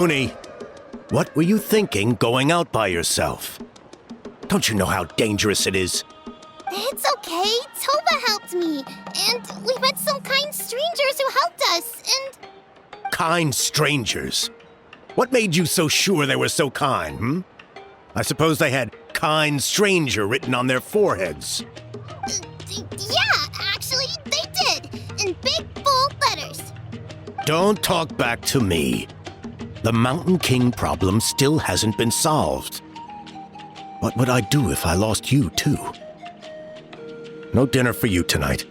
Uni, what were you thinking going out by yourself? Don't you know how dangerous it is? It's okay. Toba helped me. And we met some kind strangers who helped us, and... Kind strangers? What made you so sure they were so kind, hmm? I suppose they had kind stranger written on their foreheads. Yeah, actually, they did. In big, bold letters. Don't talk back to me. The Mountain King problem still hasn't been solved. What would I do if I lost you, too? No dinner for you tonight.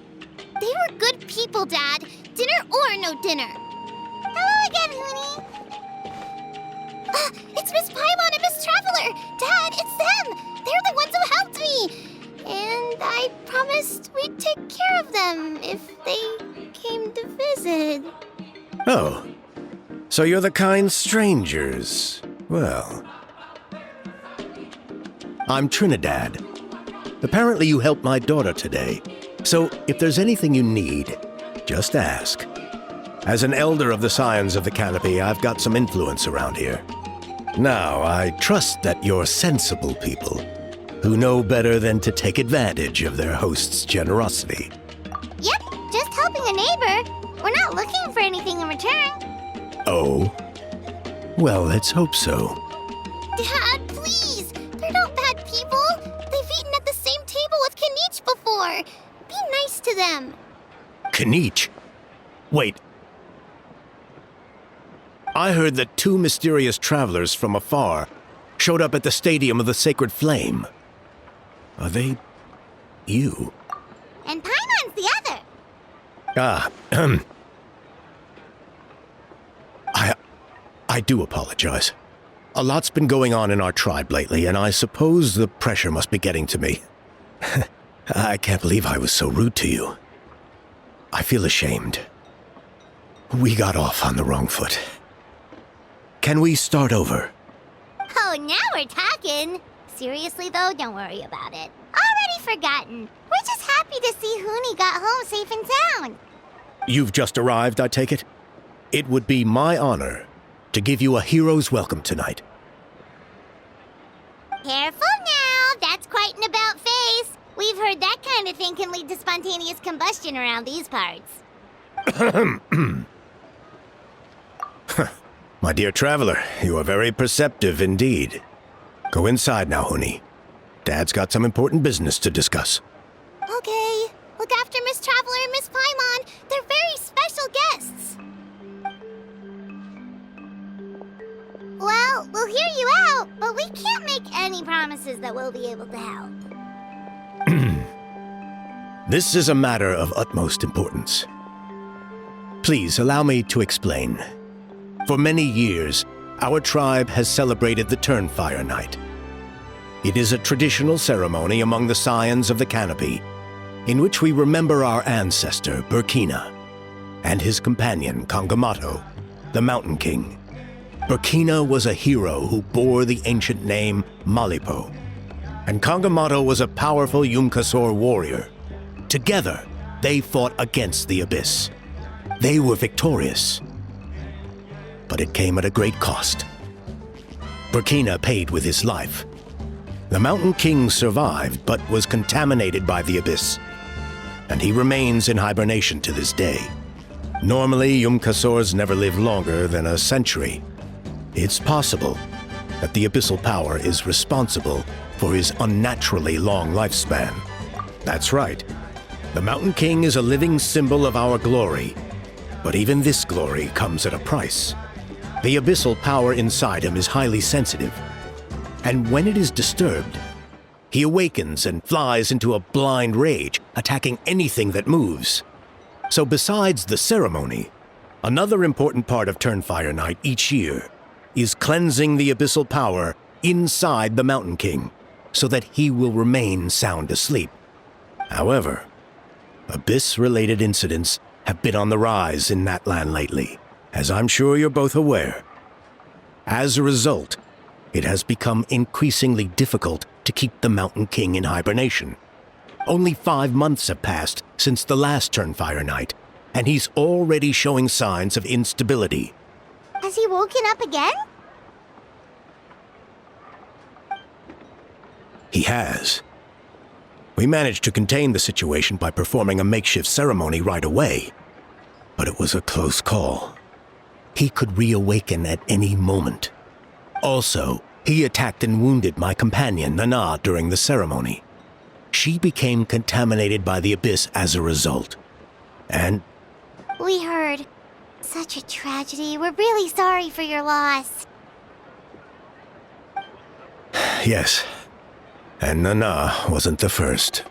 They were good people, Dad. Dinner or no dinner. Hello again, Huni. It's Miss Paimon and Miss Traveler. Dad, it's them. They're the ones who helped me. And I promised we'd take care of them if they came to visit. Oh, so you're the kind strangers. Well, I'm Trinidad. Apparently you helped my daughter today, so if there's anything you need, just ask. As an elder of the Scions of the Canopy, I've got some influence around here. Now, I trust that you're sensible people who know better than to take advantage of their host's generosity. Yep, just helping a neighbor. We're not looking for anything in return. Oh? Well, let's hope so. Dad, please! They're not bad people! They've eaten at the same table with Kanich before! Be nice to them! Kanich? Wait. I heard that two mysterious travelers from afar showed up at the Stadium of the Sacred Flame. Are they... you? And Paimon's the other! I do apologize. A lot's been going on in our tribe lately, and I suppose the pressure must be getting to me. I can't believe I was so rude to you. I feel ashamed. We got off on the wrong foot. Can we start over? Oh, now we're talking! Seriously, though, don't worry about it. Already forgotten. We're just happy to see Huni got home safe and sound. You've just arrived, I take it? It would be my honor to give you a hero's welcome tonight. Careful now, that's quite an about face. We've heard that kind of thing can lead to spontaneous combustion around these parts. My dear traveler, you are very perceptive indeed. Go inside now, Huni. Dad's got some important business to discuss. Okay. Look after Miss Traveler and Miss Paimon. They're very special guests. Well, we'll hear you out, but we can't make any promises that we'll be able to help. This is a matter of utmost importance. Please allow me to explain. For many years, our tribe has celebrated the Turnfire Night. It is a traditional ceremony among the Scions of the Canopy, in which we remember our ancestor, Burkina, and his companion, Kangamato, the Mountain King. Burkina was a hero who bore the ancient name Malipo, and Kangamato was a powerful Yupanqui warrior. Together, they fought against the Abyss. They were victorious, but it came at a great cost. Burkina paid with his life. The Mountain King survived, but was contaminated by the Abyss, and he remains in hibernation to this day. Normally, Yupanqui never live longer than a century. It's possible that the abyssal power is responsible for his unnaturally long lifespan. That's right. The Mountain King is a living symbol of our glory, but even this glory comes at a price. The abyssal power inside him is highly sensitive, and when it is disturbed, he awakens and flies into a blind rage, attacking anything that moves. So besides the ceremony, another important part of Turnfire Night each year is cleansing the abyssal power inside the Mountain King, so that he will remain sound asleep. However, Abyss-related incidents have been on the rise in that land lately, as I'm sure you're both aware. As a result, it has become increasingly difficult to keep the Mountain King in hibernation. Only 5 months have passed since the last Turnfire Night, and he's already showing signs of instability. Has he woken up again? He has. We managed to contain the situation by performing a makeshift ceremony right away. But it was a close call. He could reawaken at any moment. Also, he attacked and wounded my companion, Nana, during the ceremony. She became contaminated by the Abyss as a result. And... We heard. Such a tragedy. We're really sorry for your loss. Yes. And Nana wasn't the first.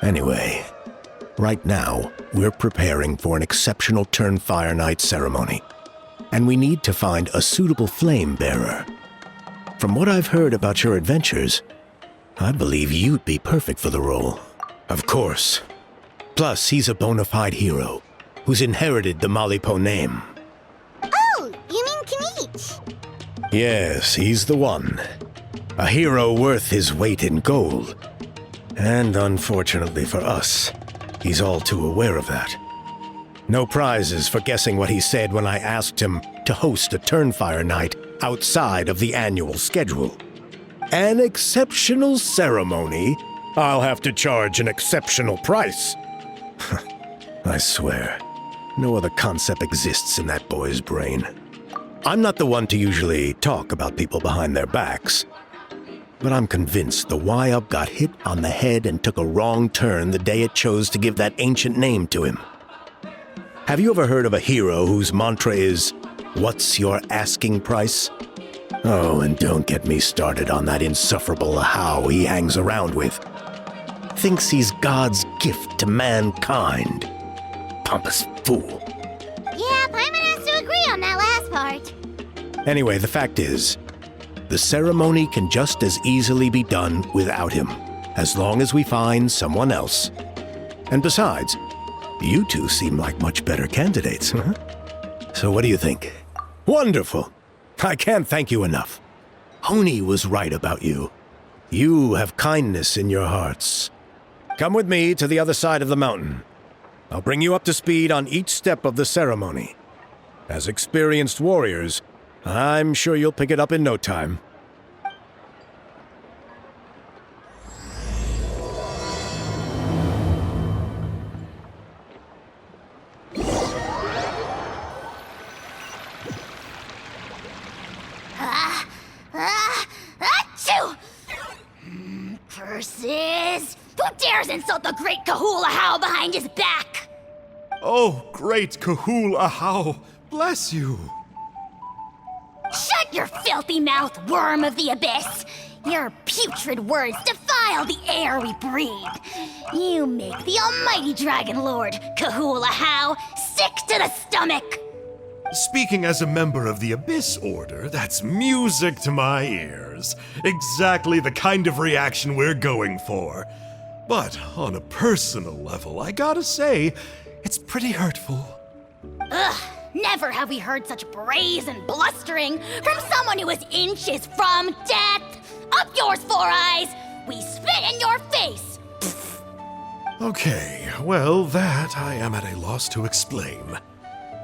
Anyway, right now, we're preparing for an exceptional Turnfire night ceremony. And we need to find a suitable flame bearer. From what I've heard about your adventures, I believe you'd be perfect for the role. Of course. Plus, he's a bona fide hero who's inherited the Malipo name. Oh, you mean Kinich? Yes, he's the one. A hero worth his weight in gold. And unfortunately for us, he's all too aware of that. No prizes for guessing what he said when I asked him to host a Turnfire night outside of the annual schedule. An exceptional ceremony? I'll have to charge an exceptional price. I swear, no other concept exists in that boy's brain. I'm not the one to usually talk about people behind their backs, but I'm convinced the Y-Up got hit on the head and took a wrong turn the day it chose to give that ancient name to him. Have you ever heard of a hero whose mantra is, "What's your asking price?" Oh, and don't get me started on that insufferable Ahau he hangs around with. Thinks he's God's gift to mankind. Pompous fool. Yeah, Paimon has to agree on that last part. Anyway, the fact is, the ceremony can just as easily be done without him, as long as we find someone else. And besides, you two seem like much better candidates, huh? So what do you think? Wonderful! I can't thank you enough. Oni was right about you. You have kindness in your hearts. Come with me to the other side of the mountain. I'll bring you up to speed on each step of the ceremony. As experienced warriors, I'm sure you'll pick it up in no time. Achoo! Curses! Who dares insult the great Kahul Ahau behind his back? Oh, great Kahul Ahau, bless you. Shut your filthy mouth, worm of the abyss! Your putrid words defile the air we breathe. You make the almighty Dragon Lord, Kahul Ahau, sick to the stomach! Speaking as a member of the Abyss Order, that's music to my ears. Exactly the kind of reaction we're going for. But on a personal level, I gotta say, it's pretty hurtful. Ugh, never have we heard such brazen blustering from someone who is inches from death! Up yours, Four Eyes! We spit in your face! Okay, well, that I am at a loss to explain.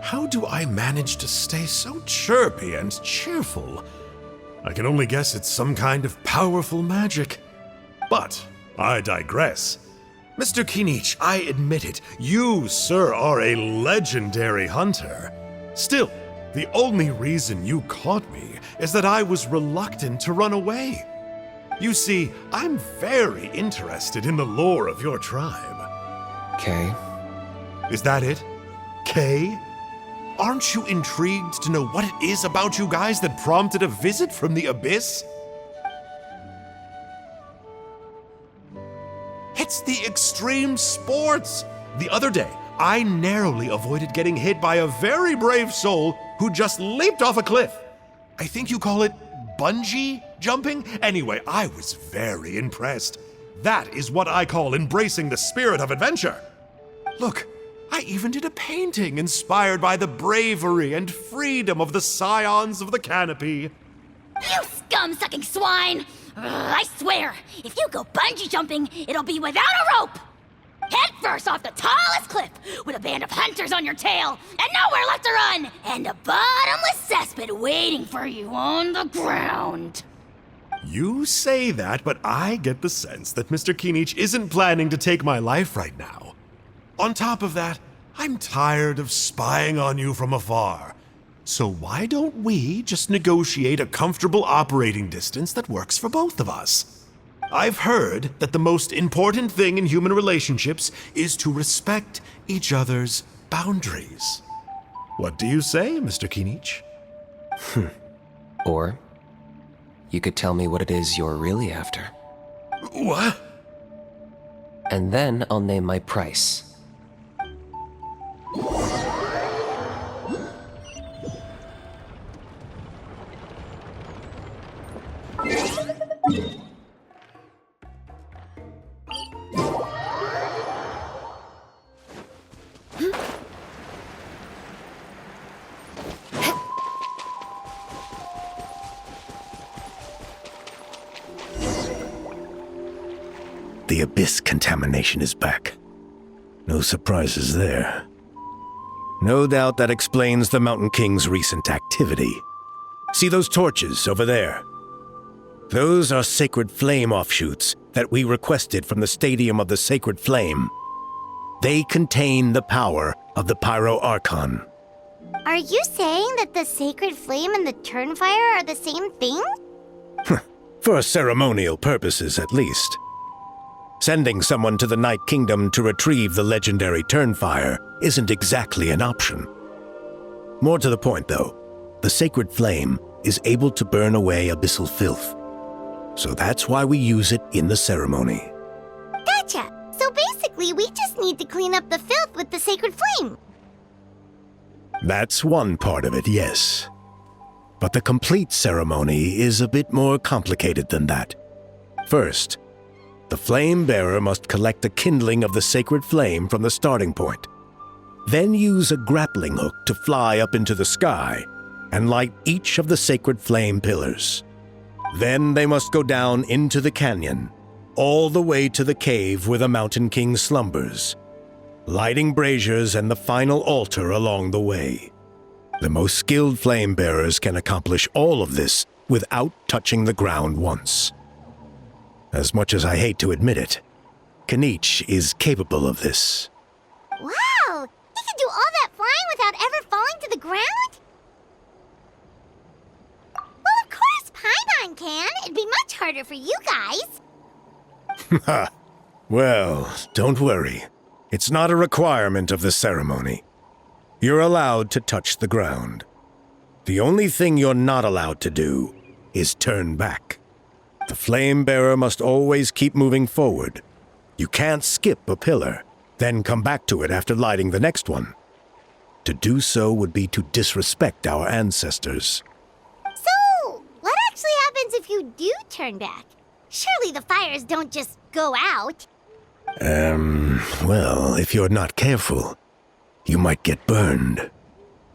How do I manage to stay so chirpy and cheerful? I can only guess it's some kind of powerful magic. But I digress. Mr. Kinich, I admit it, you, sir, are a legendary hunter. Still, the only reason you caught me is that I was reluctant to run away. You see, I'm very interested in the lore of your tribe. Kay? Is that it? Kay? Aren't you intrigued to know what it is about you guys that prompted a visit from the Abyss? It's the extreme sports! The other day, I narrowly avoided getting hit by a very brave soul who just leaped off a cliff. I think you call it bungee jumping? Anyway, I was very impressed. That is what I call embracing the spirit of adventure. Look, I even did a painting inspired by the bravery and freedom of the scions of the canopy. You scum-sucking swine! Ugh, I swear, if you go bungee jumping, it'll be without a rope! Head first off the tallest cliff with a band of hunters on your tail and nowhere left to run, and a bottomless cesspit waiting for you on the ground. You say that, but I get the sense that Mr. Kinich isn't planning to take my life right now. On top of that, I'm tired of spying on you from afar. So why don't we just negotiate a comfortable operating distance that works for both of us? I've heard that the most important thing in human relationships is to respect each other's boundaries. What do you say, Mr. Kinich? Or you could tell me what it is you're really after. What? And then I'll name my price. The abyss contamination is back. No surprises there. No doubt that explains the Mountain King's recent activity. See those torches over there? Those are sacred flame offshoots that we requested from the Stadium of the Sacred Flame. They contain the power of the Pyro Archon. Are you saying that the Sacred Flame and the Turnfire are the same thing? For ceremonial purposes, at least. Sending someone to the Night Kingdom to retrieve the legendary Turnfire isn't exactly an option. More to the point, though, the Sacred Flame is able to burn away abyssal filth. So that's why we use it in the ceremony. Gotcha! So basically, we just need to clean up the filth with the Sacred Flame. That's one part of it, yes. But the complete ceremony is a bit more complicated than that. First, the flame bearer must collect a kindling of the sacred flame from the starting point. Then use a grappling hook to fly up into the sky and light each of the sacred flame pillars. Then they must go down into the canyon, all the way to the cave where the Mountain King slumbers, lighting braziers and the final altar along the way. The most skilled flame bearers can accomplish all of this without touching the ground once. As much as I hate to admit it, Kinich is capable of this. Wow! He can do all that flying without ever falling to the ground? Well, of course Paimon can. It'd be much harder for you guys. Ha! Well, don't worry. It's not a requirement of the ceremony. You're allowed to touch the ground. The only thing you're not allowed to do is turn back. The flame bearer must always keep moving forward. You can't skip a pillar, then come back to it after lighting the next one. To do so would be to disrespect our ancestors. So, what actually happens if you do turn back? Surely the fires don't just go out. Well, if you're not careful, you might get burned.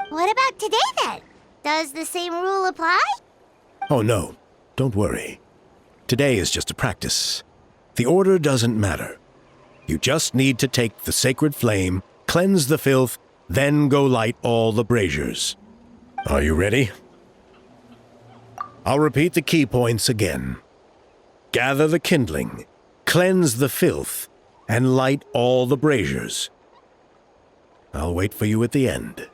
What about today then? Does the same rule apply? Oh no, don't worry. Today is just a practice. The order doesn't matter. You just need to take the sacred flame, cleanse the filth, then go light all the braziers. Are you ready? I'll repeat the key points again. Gather the kindling, cleanse the filth, and light all the braziers. I'll wait for you at the end.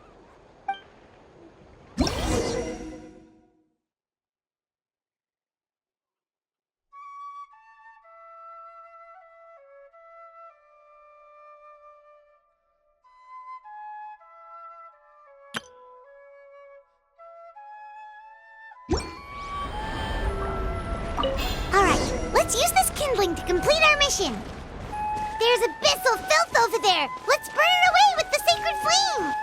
Alright, let's use this kindling to complete our mission. There's abyssal filth over there. Let's burn it away with the sacred flame.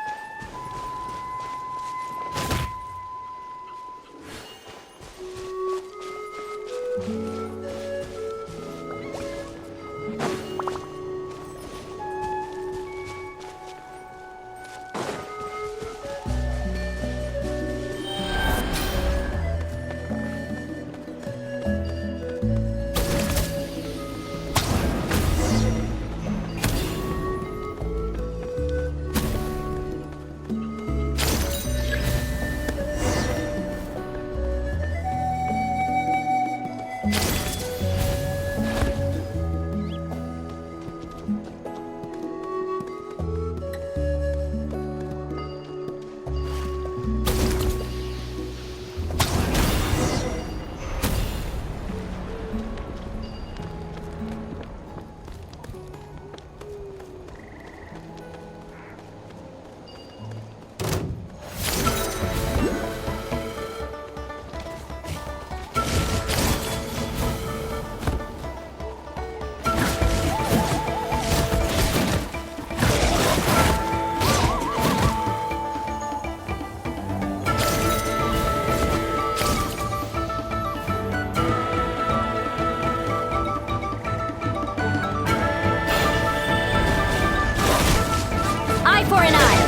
eye for an eye.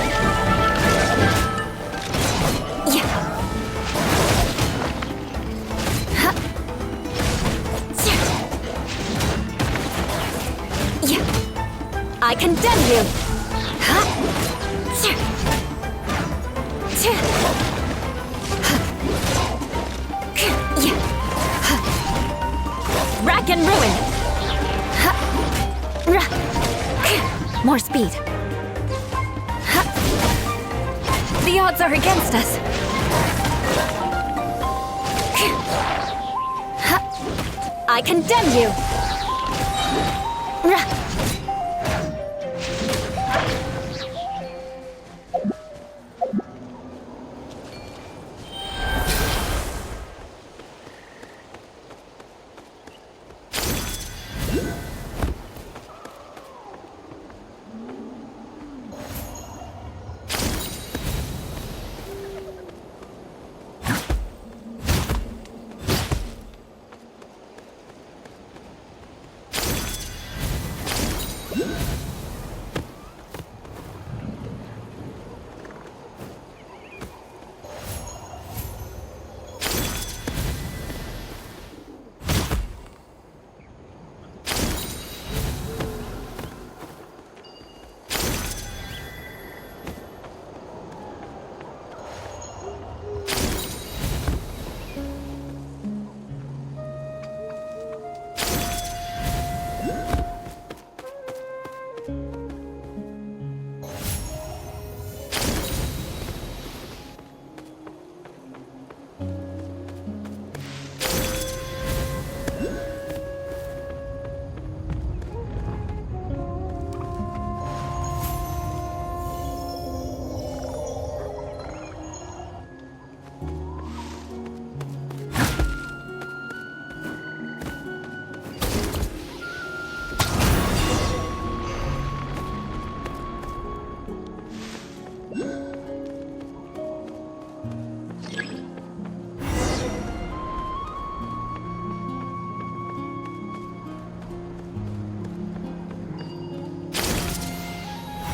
Yeah. Huh. Yeah. I condemn you. Huh. Rack and ruin. More speed. The odds are against us. I condemn you.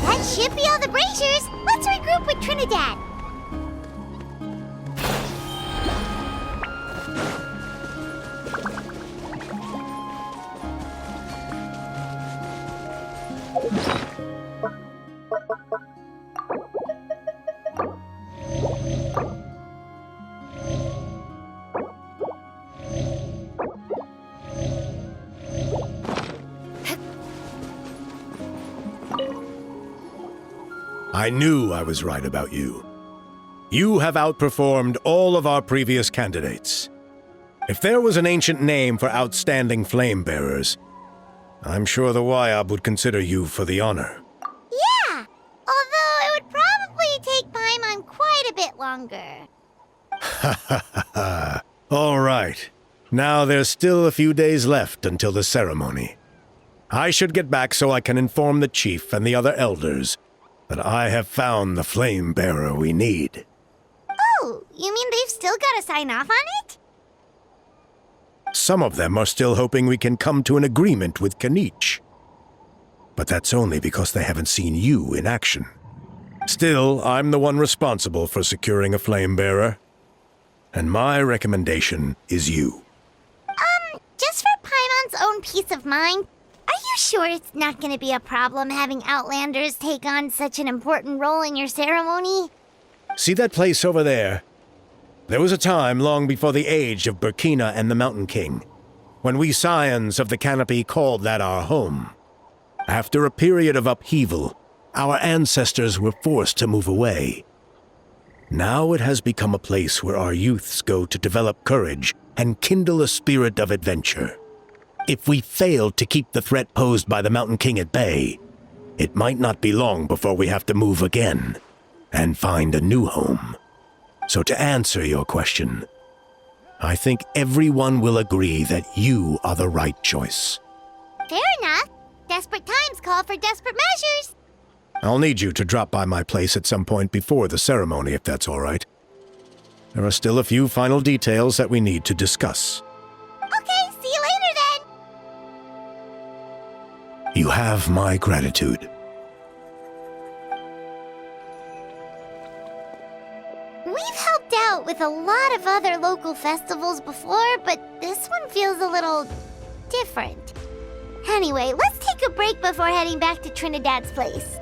That should be all the braziers. Let's regroup with Trinidad. I knew I was right about you. You have outperformed all of our previous candidates. If there was an ancient name for outstanding flame bearers, I'm sure the Wayab would consider you for the honor. Yeah, although it would probably take Paimon quite a bit longer. Ha ha ha ha. All right. Now there's still a few days left until the ceremony. I should get back so I can inform the chief and the other elders that I have found the flame bearer we need. Oh, you mean they've still got to sign off on it? Some of them are still hoping we can come to an agreement with Kanich. But that's only because they haven't seen you in action. Still, I'm the one responsible for securing a flame bearer. And my recommendation is you. Just for Paimon's own peace of mind, are you sure it's not going to be a problem having Outlanders take on such an important role in your ceremony? See that place over there? There was a time long before the age of Burkina and the Mountain King, when we Scions of the Canopy called that our home. After a period of upheaval, our ancestors were forced to move away. Now it has become a place where our youths go to develop courage and kindle a spirit of adventure. If we fail to keep the threat posed by the Mountain King at bay, it might not be long before we have to move again and find a new home. So to answer your question, I think everyone will agree that you are the right choice. Fair enough. Desperate times call for desperate measures. I'll need you to drop by my place at some point before the ceremony, if that's all right. There are still a few final details that we need to discuss. Okay, see you later then. You have my gratitude. out with a lot of other local festivals before, but this one feels a little different. Anyway, let's take a break before heading back to Trinidad's place.